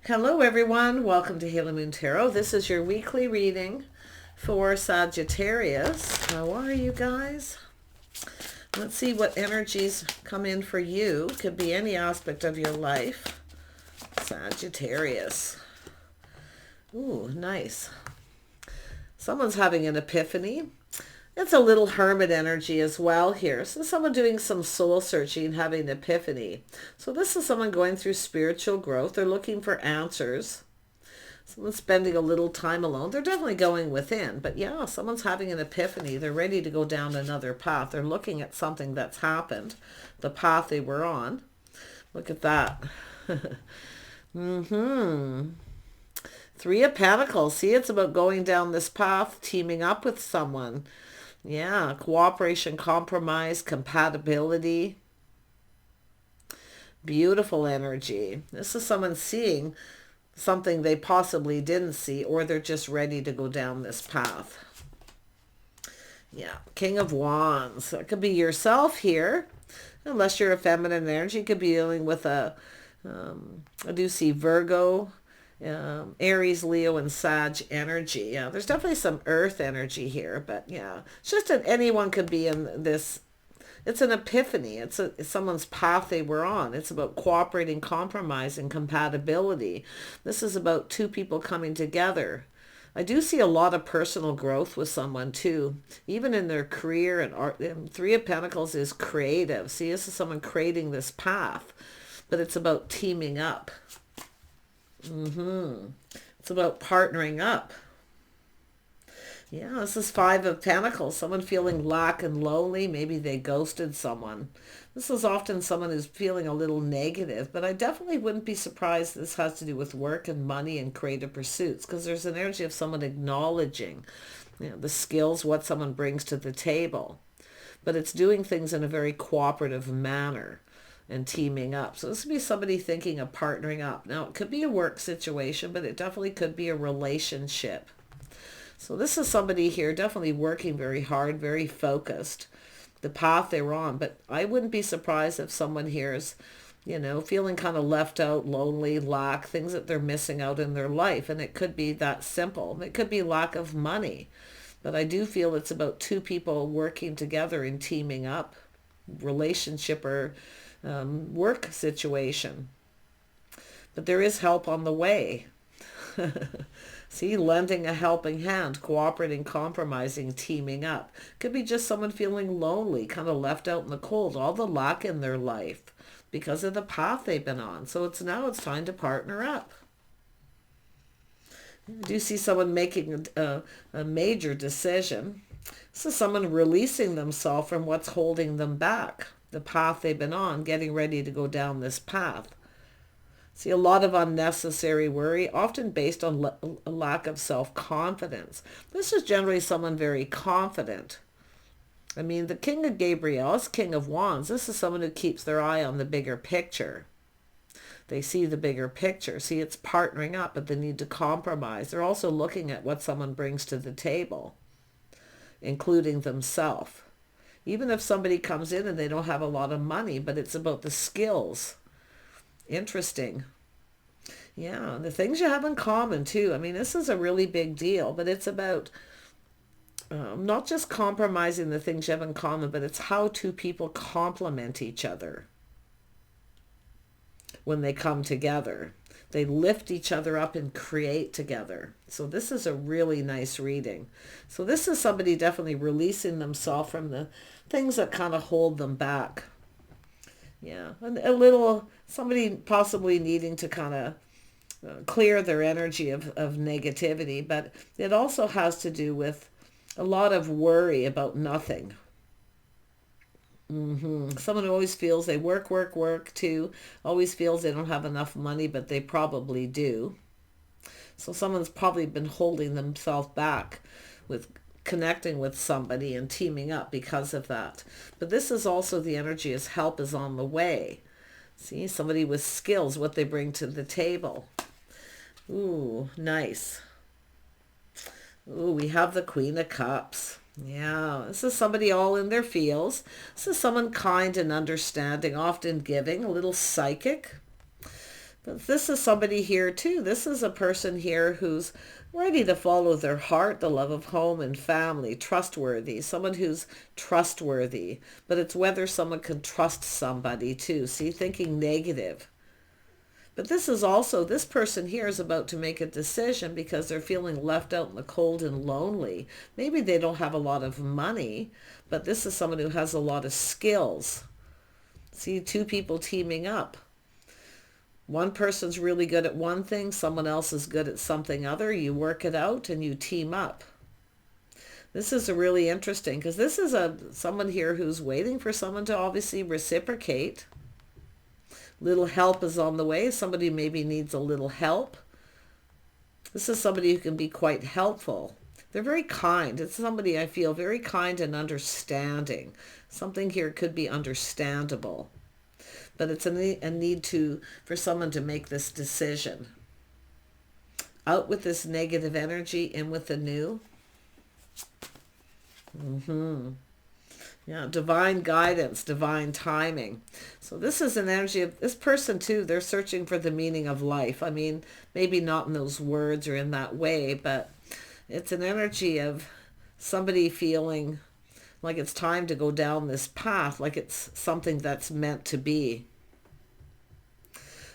Hello everyone, welcome to Halo Moon Tarot. This is your weekly reading for Sagittarius. How are you guys? Let's see what energies come in for you. Could be any aspect of your life. Sagittarius. Ooh, nice. Someone's having an epiphany. It's a little hermit energy as well here. So someone doing some soul searching, having an epiphany. So this is someone going through spiritual growth. They're looking for answers. Someone's spending a little time alone. They're definitely going within. But yeah, someone's having an epiphany. They're ready to go down another path. They're looking at something that's happened. The path they were on. Look at that. Three of Pentacles. See, it's about going down this path, teaming up with someone. Yeah, cooperation, compromise, compatibility. Beautiful energy. This is someone seeing something they possibly didn't see, or they're just ready to go down this path. Yeah, King of Wands. That could be yourself here. Unless you're a feminine energy, you could be dealing with I do see Virgo, Aries, Leo, and Sag energy. Yeah, there's definitely some earth energy here, but yeah, it's just anyone could be in this. It's an epiphany. It's someone's path they were on. It's about cooperating, compromising, compatibility. This is about two people coming together. I do see a lot of personal growth with someone too, even in their career and art. And Three of Pentacles is creative. See, this is someone creating this path, but it's about teaming up. It's about partnering up. Yeah, this is Five of Pentacles. Someone feeling lack and lonely. Maybe they ghosted someone. This is often someone who's feeling a little negative, but I definitely wouldn't be surprised this has to do with work and money and creative pursuits, because there's an energy of someone acknowledging, the skills, what someone brings to the table. But it's doing things in a very cooperative manner and teaming up. So this would be somebody thinking of partnering up. Now, it could be a work situation, but it definitely could be a relationship. So this is somebody here definitely working very hard, very focused, the path they were on. But I wouldn't be surprised if someone here is, feeling kind of left out, lonely, lack, things that they're missing out in their life. And it could be that simple. It could be lack of money. But I do feel it's about two people working together and teaming up, relationship or work situation. But there is help on the way. See, lending a helping hand, cooperating, compromising, teaming up. Could be just someone feeling lonely, kind of left out in the cold, all the lack in their life because of the path they've been on. So it's time to partner up. I do see someone making a major decision. This is someone releasing themselves from what's holding them back, the path they've been on, getting ready to go down this path. See, a lot of unnecessary worry, often based on a lack of self-confidence. This is generally someone very confident. I mean, the King of Gabriel is King of Wands. This is someone who keeps their eye on the bigger picture. They see the bigger picture. See, it's partnering up, but they need to compromise. They're also looking at what someone brings to the table, including themselves. Even if somebody comes in and they don't have a lot of money, but it's about the skills. Interesting. Yeah, the things you have in common too. I mean, this is a really big deal, but it's about not just compromising the things you have in common, but it's how two people complement each other when they come together. They lift each other up and create together. So this is a really nice reading. So this is somebody definitely releasing themselves from the things that kind of hold them back. Yeah, and somebody possibly needing to kind of clear their energy of negativity, but it also has to do with a lot of worry about nothing. Someone who always feels they work too, always feels they don't have enough money, but they probably do. So someone's probably been holding themselves back with connecting with somebody and teaming up because of that. But this is also the energy as help is on the way. See, somebody with skills, what they bring to the table. Ooh, nice. Ooh, we have the Queen of Cups. Yeah, this is somebody all in their feels. This is someone kind and understanding, often giving, a little psychic. But this is somebody here too. This is a person here who's ready to follow their heart, the love of home and family, trustworthy, someone who's trustworthy. But it's whether someone can trust somebody too. See, thinking negative. But this is also, this person here is about to make a decision because they're feeling left out in the cold and lonely. Maybe they don't have a lot of money, but this is someone who has a lot of skills. See, two people teaming up. One person's really good at one thing, someone else is good at something other. You work it out and you team up. This is a really interesting, because this is someone here who's waiting for someone to obviously reciprocate. Little help is on the way. Somebody maybe needs a little help. This is somebody who can be quite helpful. They're very kind. It's somebody I feel very kind and understanding. Something here could be understandable. But it's a need for someone to make this decision. Out with this negative energy, in with the new. Yeah, divine guidance, divine timing. So this is an energy of this person too. They're searching for the meaning of life. I mean, maybe not in those words or in that way, but it's an energy of somebody feeling like it's time to go down this path, like it's something that's meant to be.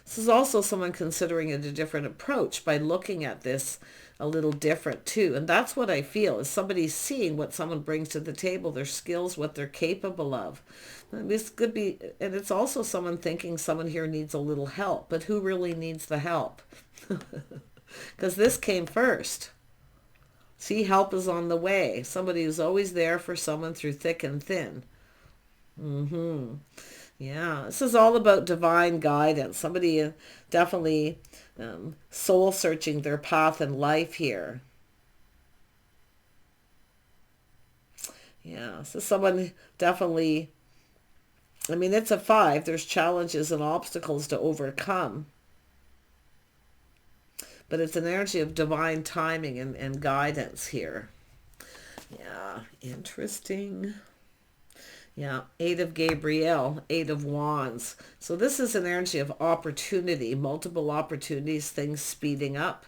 This is also someone considering it a different approach by looking at this a little different too. And that's what I feel, is somebody seeing what someone brings to the table, their skills, what they're capable of. And this could be, and it's also someone thinking someone here needs a little help, but who really needs the help? Because this came first. See, help is on the way. Somebody who's always there for someone through thick and thin. Yeah, this is all about divine guidance. Somebody definitely soul searching their path in life here. Yeah, so someone definitely, I mean, it's a 5. There's challenges and obstacles to overcome. But it's an energy of divine timing and guidance here. Yeah, interesting. Yeah, 8 of Gabriel, 8 of Wands. So this is an energy of opportunity, multiple opportunities, things speeding up.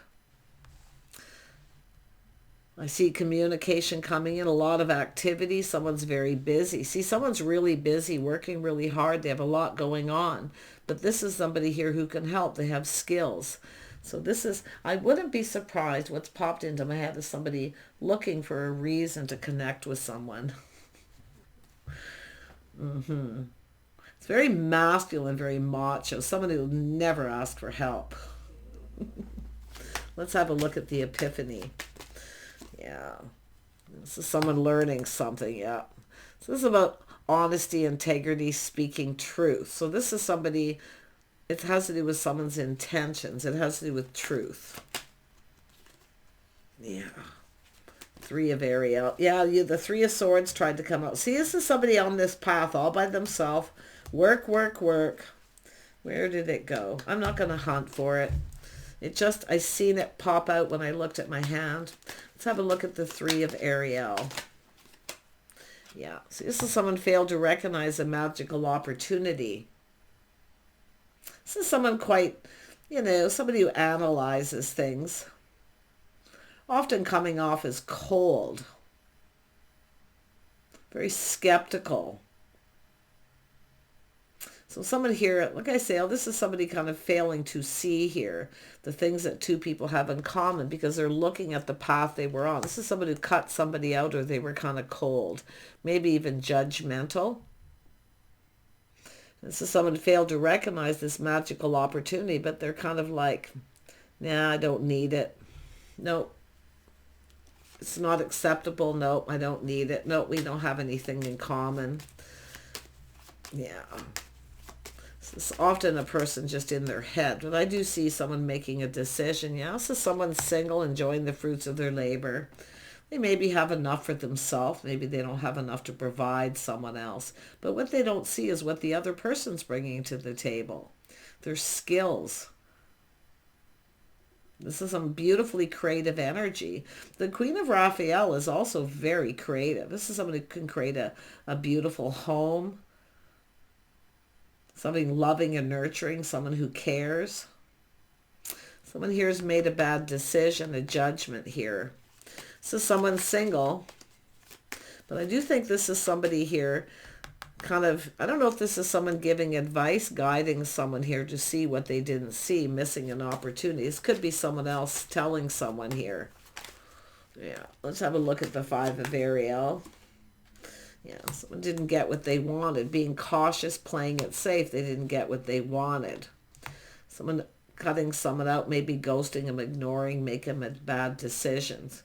I see communication coming in, a lot of activity. Someone's very busy. See, someone's really busy, working really hard. They have a lot going on. But this is somebody here who can help. They have skills. So this is, I wouldn't be surprised. What's popped into my head is somebody looking for a reason to connect with someone. It's very masculine, very macho. Someone who will never ask for help. Let's have a look at the epiphany. Yeah. This is someone learning something. Yeah. So this is about honesty, integrity, speaking truth. So this is somebody, it has to do with someone's intentions. It has to do with truth. Yeah. 3 of Ariel. Yeah, the 3 of Swords tried to come out. See, this is somebody on this path all by themselves. Work, work, work. Where did it go? I'm not going to hunt for it. It just, I seen it pop out when I looked at my hand. Let's have a look at the 3 of Ariel. Yeah, see, this is someone failed to recognize a magical opportunity. This is someone quite, somebody who analyzes things. Often coming off as cold, very skeptical. So someone here, like I say, this is somebody kind of failing to see here the things that two people have in common because they're looking at the path they were on. This is somebody who cut somebody out, or they were kind of cold, maybe even judgmental. This is someone who failed to recognize this magical opportunity, but they're kind of like, nah, I don't need it. Nope. It's not acceptable. Nope, I don't need it. Nope, we don't have anything in common. Yeah. It's often a person just in their head. But I do see someone making a decision. Yeah, this is someone single, enjoying the fruits of their labor. They maybe have enough for themselves. Maybe they don't have enough to provide someone else. But what they don't see is what the other person's bringing to the table. Their skills. This is some beautifully creative energy. The Queen of Raphael is also very creative. This is someone who can create a beautiful home. Something loving and nurturing. Someone who cares. Someone here has made a bad decision, a judgment here. So someone's single, but I do think this is somebody here kind of, I don't know if this is someone giving advice, guiding someone here to see what they didn't see, missing an opportunity. This could be someone else telling someone here. Yeah, let's have a look at the Five of Ariel. Yeah, someone didn't get what they wanted. Being cautious, playing it safe. They didn't get what they wanted. Someone cutting someone out, maybe ghosting them, ignoring, making bad decisions.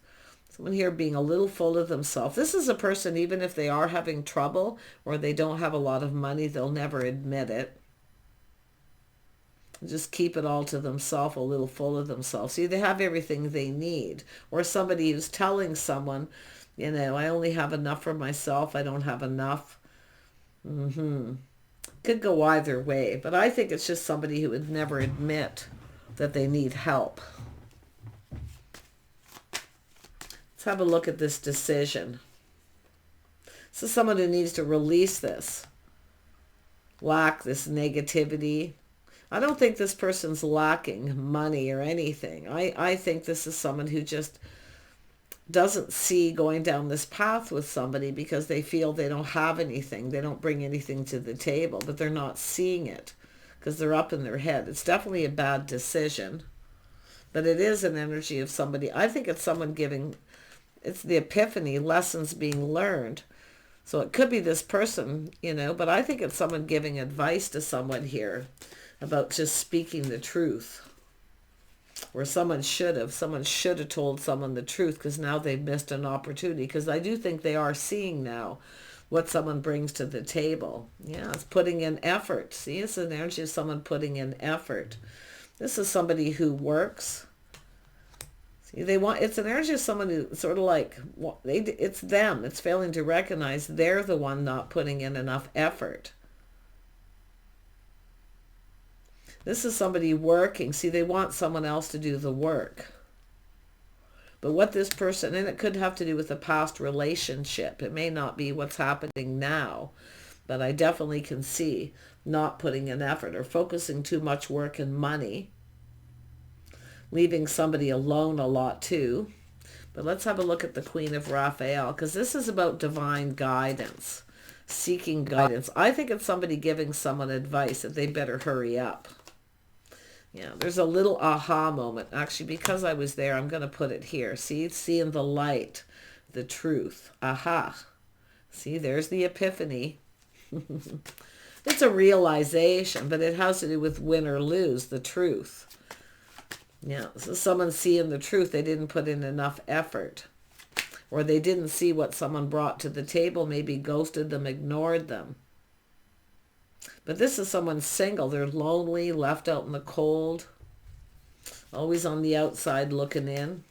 Someone here being a little full of themselves. This is a person, even if they are having trouble or they don't have a lot of money, they'll never admit it. Just keep it all to themselves, a little full of themselves. See, they have everything they need. Or somebody who's telling someone, you know, I only have enough for myself. I don't have enough. Could go either way. But I think it's just somebody who would never admit that they need help. Let's have a look at this decision. This is someone who needs to release this negativity. I don't think this person's lacking money or anything. I think this is someone who just doesn't see going down this path with somebody because they feel they don't have anything. They don't bring anything to the table, but they're not seeing it because they're up in their head. It's definitely a bad decision, but it is an energy of somebody. I think it's someone giving, it's the epiphany, lessons being learned. So it could be this person, you know, but I think it's someone giving advice to someone here about just speaking the truth. Or someone should have told someone the truth because now they've missed an opportunity. Because I do think they are seeing now what someone brings to the table. Yeah, it's putting in effort. See, it's an energy of someone putting in effort. This is somebody who works. See, it's an energy of someone who sort of like, it's them. It's failing to recognize they're the one not putting in enough effort. This is somebody working. See, they want someone else to do the work. But what this person, and it could have to do with a past relationship. It may not be what's happening now, but I definitely can see not putting in effort or focusing too much work and money, leaving somebody alone a lot too. But let's have a look at the Queen of Raphael, because this is about divine guidance, seeking guidance. I think it's somebody giving someone advice that they better hurry up. Yeah, there's a little aha moment. Actually, because I was there, I'm going to put it here. See, seeing the light, the truth. Aha. See, there's the epiphany. It's a realization, but it has to do with win or lose, the truth. Yeah, so someone seeing the truth, they didn't put in enough effort. Or they didn't see what someone brought to the table, maybe ghosted them, ignored them. But this is someone single. They're lonely, left out in the cold, always on the outside looking in.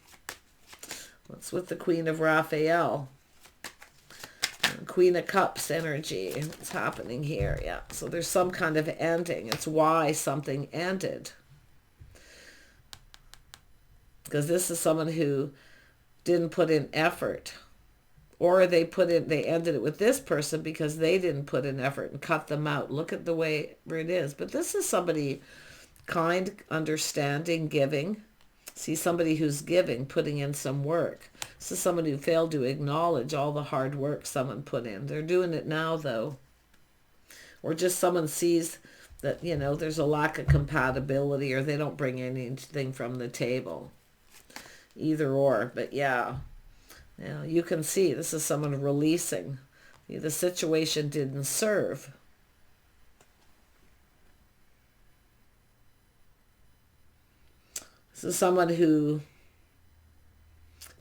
What's with the Queen of Raphael? Queen of Cups energy. What's happening here? Yeah, so there's some kind of ending. It's why something ended. Because this is someone who didn't put in effort. Or they ended it with this person because they didn't put in effort and cut them out. Look at the way where it is. But this is somebody kind, understanding, giving. See, somebody who's giving, putting in some work. This is somebody who failed to acknowledge all the hard work someone put in. They're doing it now, though. Or just someone sees that, you know, there's a lack of compatibility or they don't bring anything from the table. Either or, but yeah. Now, you can see this is someone releasing. The situation didn't serve. This is someone who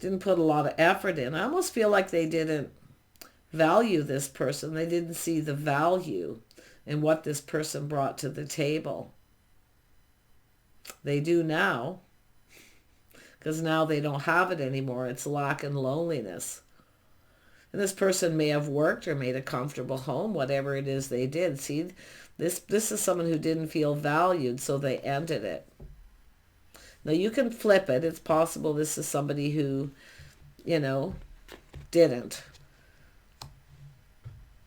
didn't put a lot of effort in. I almost feel like they didn't value this person. They didn't see the value in what this person brought to the table. They do now. Because now they don't have it anymore. It's lack and loneliness. And this person may have worked or made a comfortable home, whatever it is they did. See, this is someone who didn't feel valued, so they ended it. Now, you can flip it. It's possible this is somebody who, you know, didn't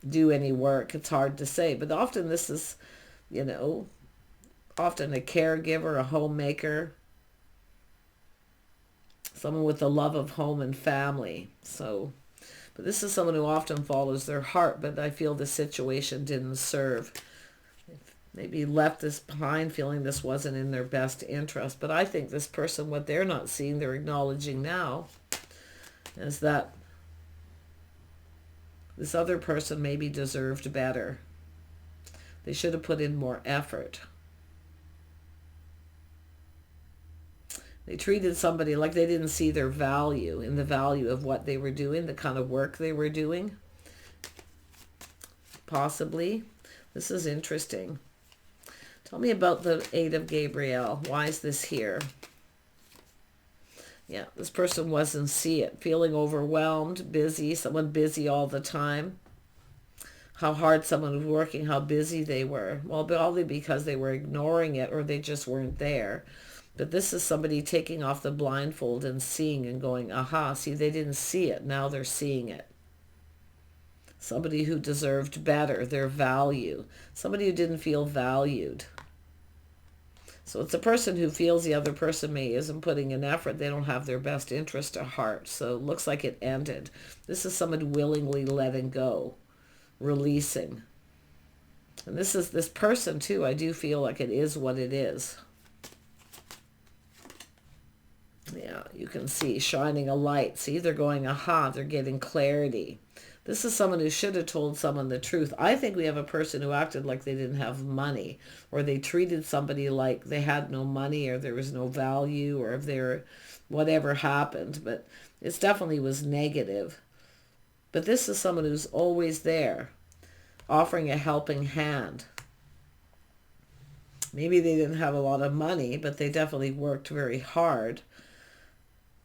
do any work. It's hard to say. But often this is, you know, often a caregiver, a homemaker, Someone with the love of home and family. So, but this is someone who often follows their heart, but I feel the situation didn't serve. Maybe left this behind feeling this wasn't in their best interest. But I think this person, what they're not seeing, they're acknowledging now, is that this other person maybe deserved better. They should have put in more effort. They treated somebody like they didn't see their value in the value of what they were doing, the kind of work they were doing. Possibly. This is interesting. Tell me about the Eight of Gabriel. Why is this here? Yeah, this person wasn't see it. Feeling overwhelmed, busy, someone busy all the time. How hard someone was working, how busy they were. Well, probably because they were ignoring it or they just weren't there. But this is somebody taking off the blindfold and seeing and going, aha, see, they didn't see it. Now they're seeing it. Somebody who deserved better, their value. Somebody who didn't feel valued. So it's a person who feels the other person isn't putting in effort. They don't have their best interest at heart. So it looks like it ended. This is someone willingly letting go, releasing. And this is this person too. I do feel like it is what it is. Yeah, you can see shining a light. See, they're going, aha, they're getting clarity. This is someone who should have told someone the truth. I think we have a person who acted like they didn't have money, or they treated somebody like they had no money, or there was no value, or if there, whatever happened. But it definitely was negative. But this is someone who's always there, offering a helping hand. Maybe they didn't have a lot of money, but they definitely worked very hard.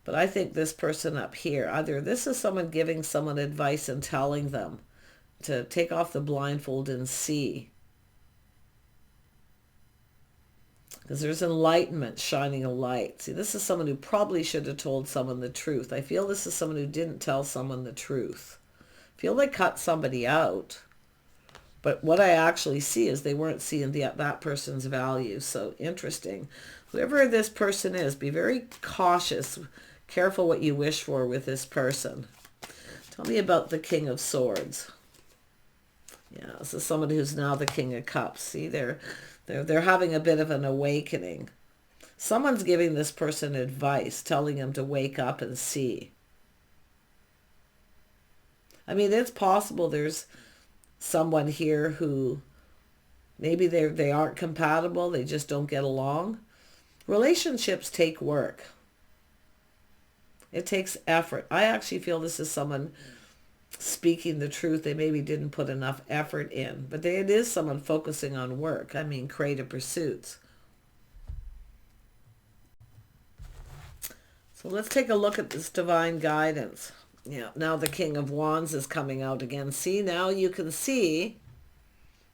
But I think this person up here, either this is someone giving someone advice and telling them to take off the blindfold and see. Because there's enlightenment, shining a light. See, this is someone who probably should have told someone the truth. I feel this is someone who didn't tell someone the truth. I feel they cut somebody out. But what I actually see is they weren't seeing that person's value. So interesting. Whoever this person is, be very cautious. Careful what you wish for with this person. Tell me about the King of Swords. Yeah, this is someone who's now the King of Cups. See, they're having a bit of an awakening. Someone's giving this person advice, telling them to wake up and see. I mean, it's possible there's someone here who maybe they aren't compatible, they just don't get along. Relationships take work. It takes effort. I actually feel this is someone speaking the truth. They maybe didn't put enough effort in, but it is someone focusing on work. I mean, creative pursuits. So let's take a look at this divine guidance. Yeah, now the King of Wands is coming out again. See, now you can see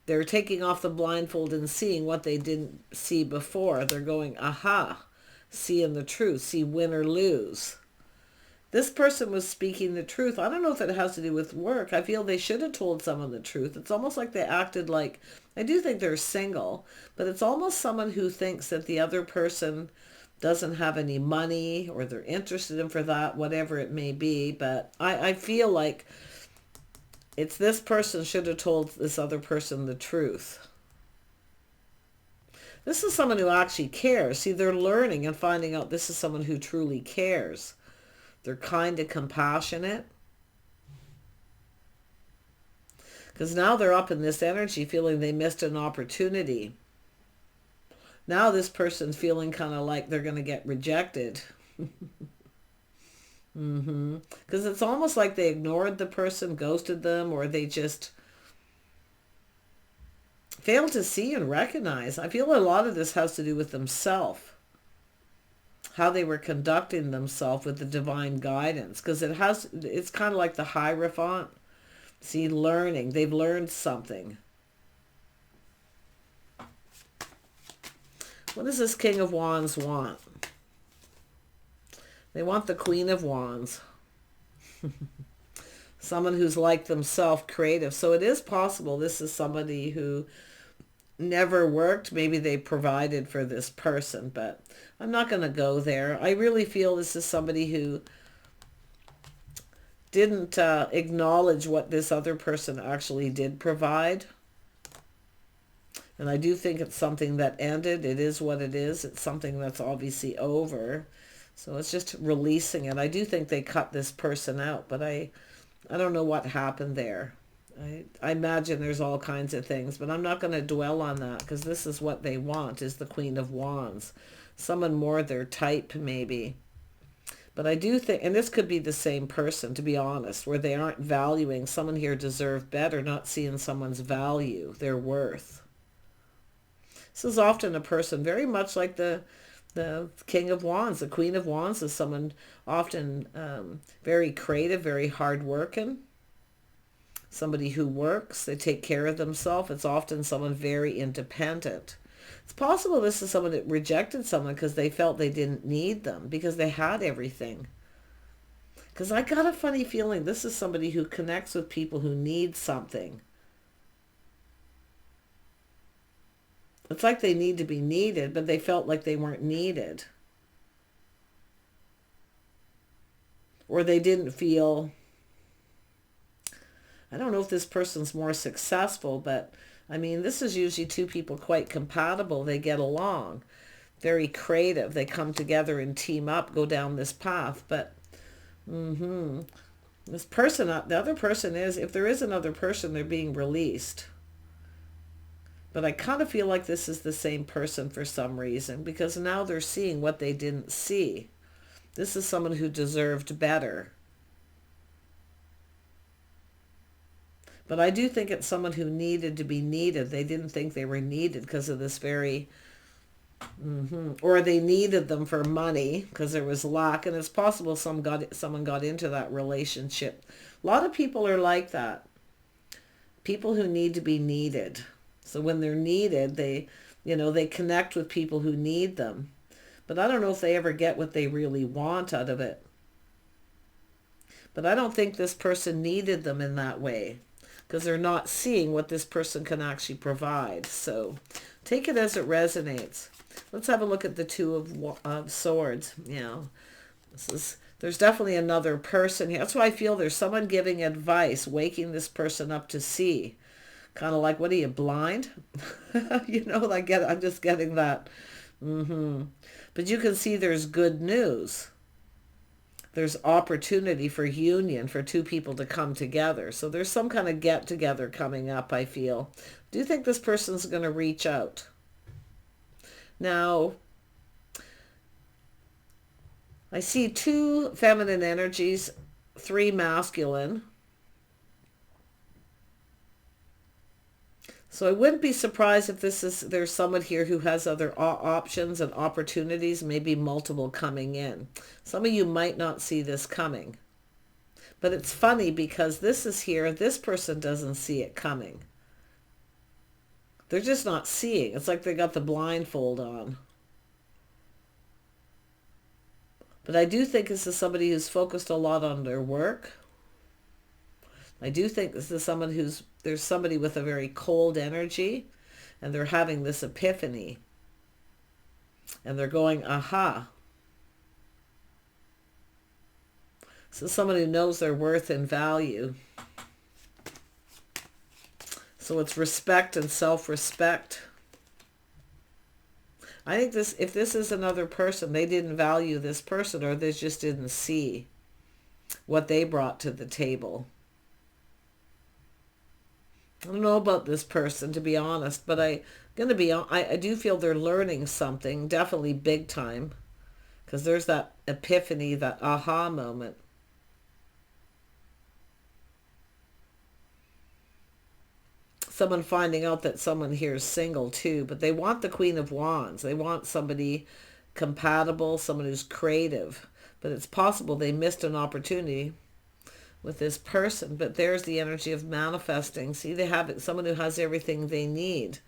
they're taking off the blindfold and seeing what they didn't see before. They're going, aha, seeing the truth, see, win or lose. This person was speaking the truth. I don't know if it has to do with work. I feel they should have told someone the truth. It's almost like they acted like, I do think they're single, but it's almost someone who thinks that the other person doesn't have any money or they're interested in for that, whatever it may be. But I feel like it's this person should have told this other person the truth. This is someone who actually cares. See, they're learning and finding out this is someone who truly cares. They're kind and compassionate. Because now they're up in this energy feeling they missed an opportunity. Now this person's feeling kind of like they're going to get rejected. Because it's almost like they ignored the person, ghosted them, or they just failed to see and recognize. I feel a lot of this has to do with themselves. How they were conducting themselves with the divine guidance. Because it's kind of like the Hierophant. See, learning. They've learned something. What does this King of Wands want? They want the Queen of Wands. Someone who's like themselves, creative. So it is possible this is somebody who never worked. Maybe they provided for this person, but I'm not going to go there. I really feel this is somebody who didn't acknowledge what this other person actually did provide. And I do think it's something that ended. It is what it is. It's something that's obviously over. So it's just releasing it. I do think they cut this person out, but I don't know what happened there. I imagine there's all kinds of things, but I'm not going to dwell on that because this is what they want, is the Queen of Wands. Someone more their type, maybe. But I do think, and this could be the same person, to be honest, where they aren't valuing, someone here deserved better, not seeing someone's value, their worth. This is often a person very much like the King of Wands. The Queen of Wands is someone often very creative, very hardworking. Somebody who works, they take care of themselves. It's often someone very independent. It's possible this is someone that rejected someone because they felt they didn't need them, because they had everything. Because I got a funny feeling this is somebody who connects with people who need something. It's like they need to be needed, but they felt like they weren't needed. Or they didn't feel... I don't know if this person's more successful, but I mean, this is usually two people quite compatible. They get along, very creative. They come together and team up, go down this path. But this person, the other person is, if there is another person, they're being released. But I kind of feel like this is the same person for some reason, because now they're seeing what they didn't see. This is someone who deserved better. But I do think it's someone who needed to be needed. They didn't think they were needed because of this very... Or they needed them for money because there was lack. And it's possible someone got into that relationship. A lot of people are like that. People who need to be needed. So when they're needed, they connect with people who need them. But I don't know if they ever get what they really want out of it. But I don't think this person needed them in that way, because they're not seeing what this person can actually provide. So take it as it resonates. Let's have a look at the Two of Swords. There's definitely another person here. That's why I feel there's someone giving advice, waking this person up to see. Kind of like, what are you, blind? I'm just getting that. But you can see there's good news. There's opportunity for union, for two people to come together. So there's some kind of get together coming up, I feel. Do you think this person's going to reach out? Now, I see 2 feminine energies, 3 masculine. So I wouldn't be surprised if there's someone here who has other options and opportunities, maybe multiple coming in. Some of you might not see this coming. But it's funny because this is here, this person doesn't see it coming. They're just not seeing. It's like they got the blindfold on. But I do think this is somebody who's focused a lot on their work. I do think this is there's somebody with a very cold energy, and they're having this epiphany. And they're going, aha. So someone who knows their worth and value. So it's respect and self-respect. I think if this is another person, they didn't value this person, or they just didn't see what they brought to the table. I don't know about this person, to be honest, but I do feel they're learning something, definitely big time, because there's that epiphany, that aha moment. Someone finding out that someone here is single too, but they want the Queen of Wands. They want somebody compatible, someone who's creative, but it's possible they missed an opportunity with this person. But there's the energy of manifesting. See, they have it, someone who has everything they need.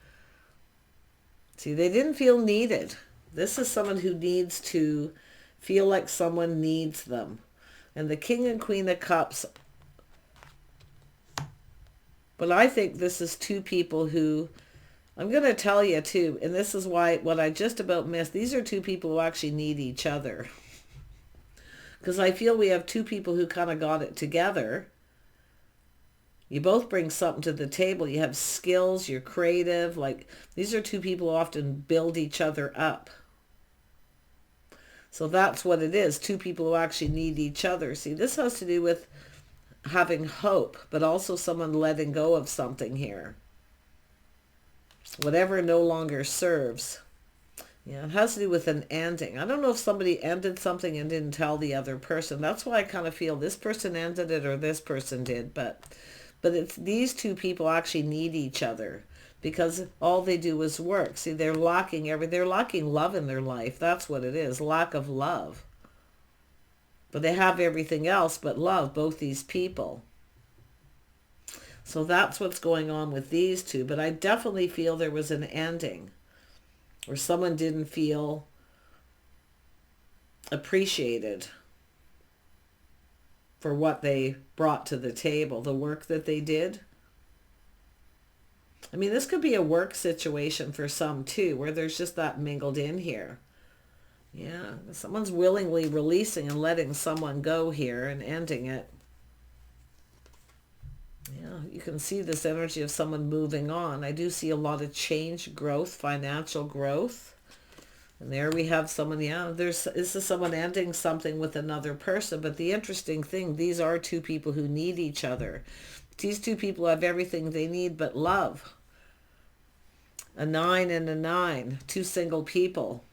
See, they didn't feel needed. This is someone who needs to feel like someone needs them. And the King and Queen of Cups. But I think this is 2 people who I'm going to tell you too, and this is why what I just about missed, these are two people who actually need each other. Because I feel we have two people who kind of got it together. You both bring something to the table. You have skills, you're creative. Like, these are two people who often build each other up. So that's what it is. Two people who actually need each other. See, this has to do with having hope, but also someone letting go of something here. Whatever no longer serves. Yeah, it has to do with an ending. I don't know if somebody ended something and didn't tell the other person. That's why I kind of feel this person ended it or this person did. But it's these two people actually need each other because all they do is work. See, they're lacking love in their life. That's what it is, lack of love. But they have everything else but love, both these people. So that's what's going on with these two. But I definitely feel there was an ending or someone didn't feel appreciated for what they brought to the table, the work that they did. I mean, this could be a work situation for some too, where there's just that mingled in here. Yeah, someone's willingly releasing and letting someone go here and ending it. Yeah, you can see this energy of someone moving on. I do see a lot of change, growth, financial growth. And there we have someone, this is someone ending something with another person. But the interesting thing, these are two people who need each other. These two people have everything they need but love. A 9 and a 9, two single people.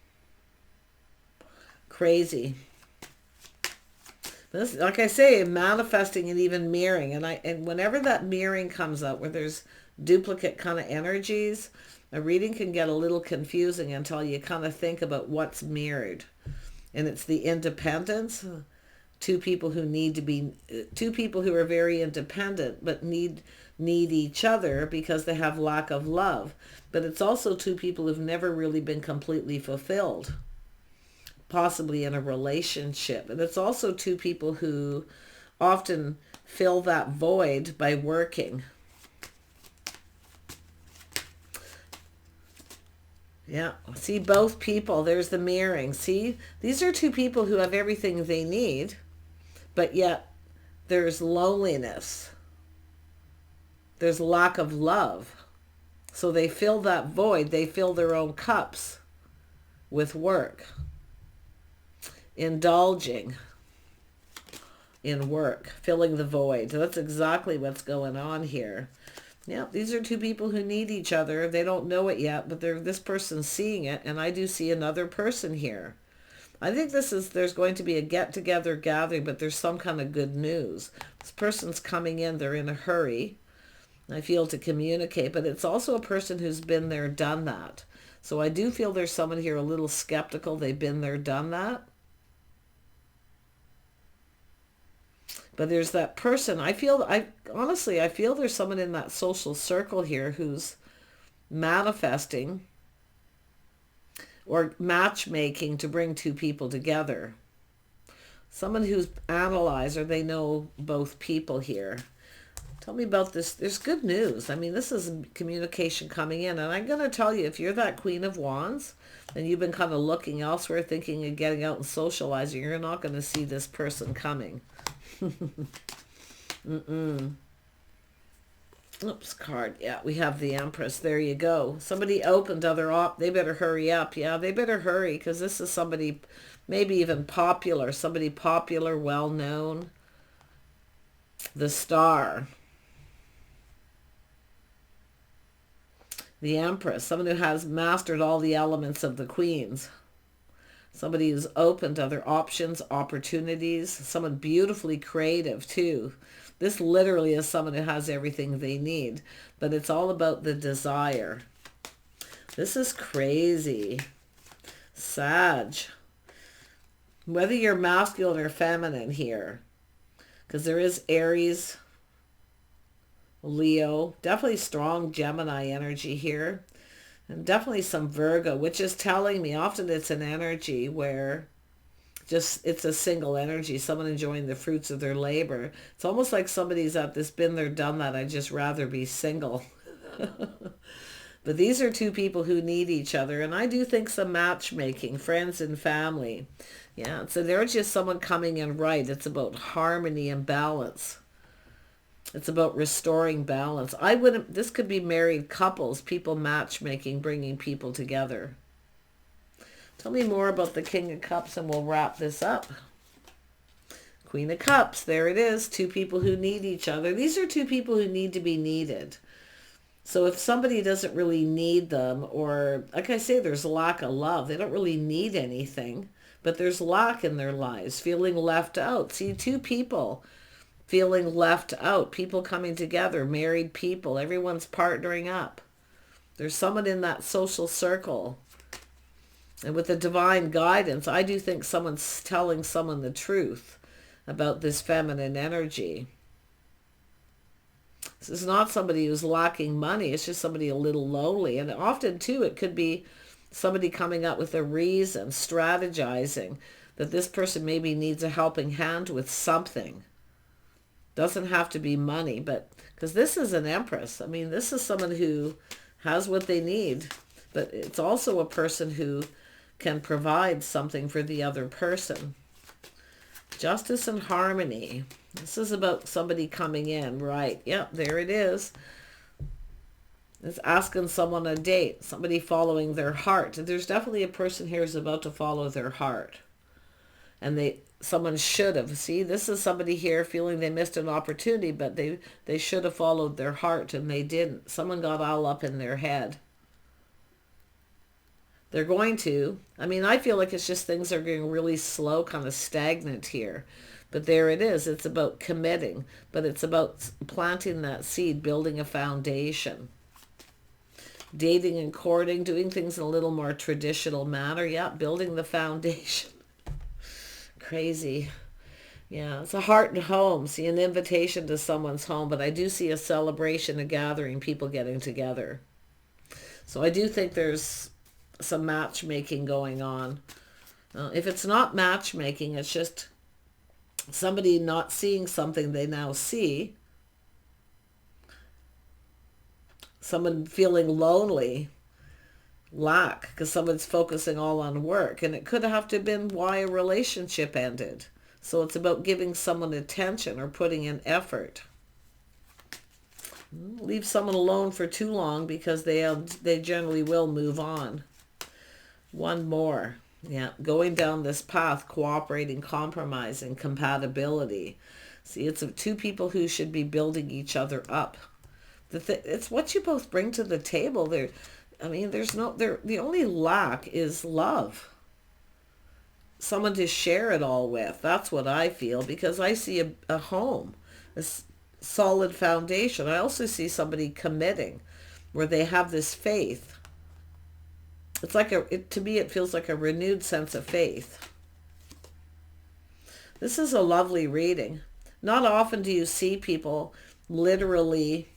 Crazy. This, like I say, manifesting and even mirroring. And whenever that mirroring comes up, where there's duplicate kind of energies, a reading can get a little confusing until you kind of think about what's mirrored. And it's the independence. Two people who are very independent but need each other because they have lack of love. But it's also two people who've never really been completely fulfilled, possibly in a relationship. And it's also two people who often fill that void by working. Yeah, see, both people, there's the mirroring. See, these are two people who have everything they need, but yet there's loneliness. There's lack of love. So they fill that void. They fill their own cups with work. Indulging in work. Filling the void. That's exactly what's going on here. Yeah, these are two people who need each other. They don't know it yet, but this person's seeing it, and I do see another person here. I think there's going to be a get-together gathering, but there's some kind of good news. This person's coming in. They're in a hurry, I feel, to communicate, but it's also a person who's been there, done that. So I do feel there's someone here a little skeptical. They've been there, done that. But there's that person. Honestly, I feel there's someone in that social circle here who's manifesting or matchmaking to bring two people together. Someone who's analyzed, or they know both people here. Tell me about this. There's good news. I mean, this is communication coming in. And I'm going to tell you, if you're that Queen of Wands and you've been kind of looking elsewhere, thinking of getting out and socializing, you're not going to see this person coming. Oops, card. Yeah, we have the Empress. There you go. Somebody opened they better hurry up. Yeah, they better hurry, because this is somebody maybe even popular. Somebody popular, well-known. The Star. The Empress. Someone who has mastered all the elements of the Queens. Somebody who's open to other options, opportunities. Someone beautifully creative, too. This literally is someone who has everything they need. But it's all about the desire. This is crazy. Sag. Whether you're masculine or feminine here. Because there is Aries, Leo. Definitely strong Gemini energy here. And definitely some Virgo, which is telling me often it's an energy where it's a single energy, someone enjoying the fruits of their labor. It's almost like somebody's at this, been there, done that. I'd just rather be single. But these are two people who need each other. And I do think some matchmaking, friends and family. Yeah, so they're just someone coming in right. It's about harmony and balance. It's about restoring balance. This could be married couples, people matchmaking, bringing people together. Tell me more about the King of Cups and we'll wrap this up. Queen of Cups, there it is. Two people who need each other. These are two people who need to be needed. So if somebody doesn't really need them, or like I say, there's a lack of love. They don't really need anything, but there's lack in their lives, feeling left out. See, two people feeling left out, people coming together, married people, everyone's partnering up. There's someone in that social circle. And with the divine guidance, I do think someone's telling someone the truth about this feminine energy. This is not somebody who's lacking money. It's just somebody a little lonely. And often, too, it could be somebody coming up with a reason, strategizing that this person maybe needs a helping hand with something. Doesn't have to be money, but because this is an Empress. I mean, this is someone who has what they need, but it's also a person who can provide something for the other person. Justice and harmony. This is about somebody coming in, right? Yep, there it is. It's asking someone a date, somebody following their heart. There's definitely a person here who's about to follow their heart. And someone should have. See, this is somebody here feeling they missed an opportunity, but they should have followed their heart and they didn't. Someone got all up in their head. They're going to. I mean, I feel like it's just things are getting really slow, kind of stagnant here. But there it is. It's about committing, but it's about planting that seed, building a foundation. Dating and courting, doing things in a little more traditional manner. Yeah, building the foundation. Crazy. Yeah, it's a heart and home. See, an invitation to someone's home, but I do see a celebration, a gathering, people getting together. So I do think there's some matchmaking going on. If it's not matchmaking, it's just somebody not seeing something they now see. Someone feeling lonely, lack, because someone's focusing all on work. And it could have to have been why a relationship ended. So it's about giving someone attention or putting in effort. Leave someone alone for too long because they generally will move on. One more. Yeah, going down this path, cooperating, compromising, compatibility. See, it's two people who should be building each other up. It's what you both bring to the table. The only lack is love. Someone to share it all with. That's what I feel, because I see a home, a solid foundation. I also see somebody committing where they have this faith. It's like to me, it feels like a renewed sense of faith. This is a lovely reading. Not often do you see people literally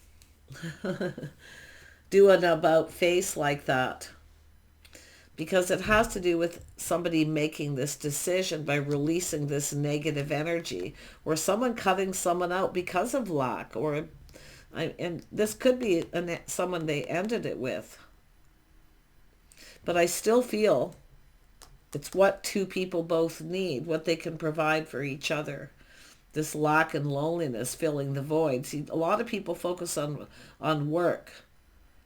do an about face like that, because it has to do with somebody making this decision by releasing this negative energy, or someone cutting someone out because of lack, and this could be someone they ended it with. But I still feel it's what two people both need, what they can provide for each other. This lack and loneliness, filling the void. See, a lot of people focus on work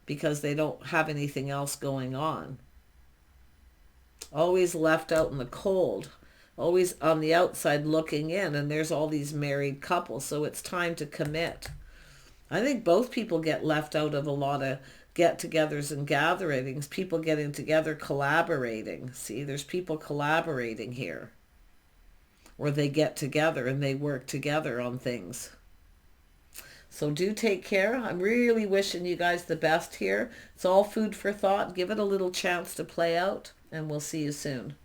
because they don't have anything else going on. Always left out in the cold. Always on the outside looking in, and there's all these married couples. So it's time to commit. I think both people get left out of a lot of get-togethers and gatherings, people getting together, collaborating. See, there's people collaborating here. Or they get together and they work together on things. So do take care. I'm really wishing you guys the best here. It's all food for thought. Give it a little chance to play out, and we'll see you soon.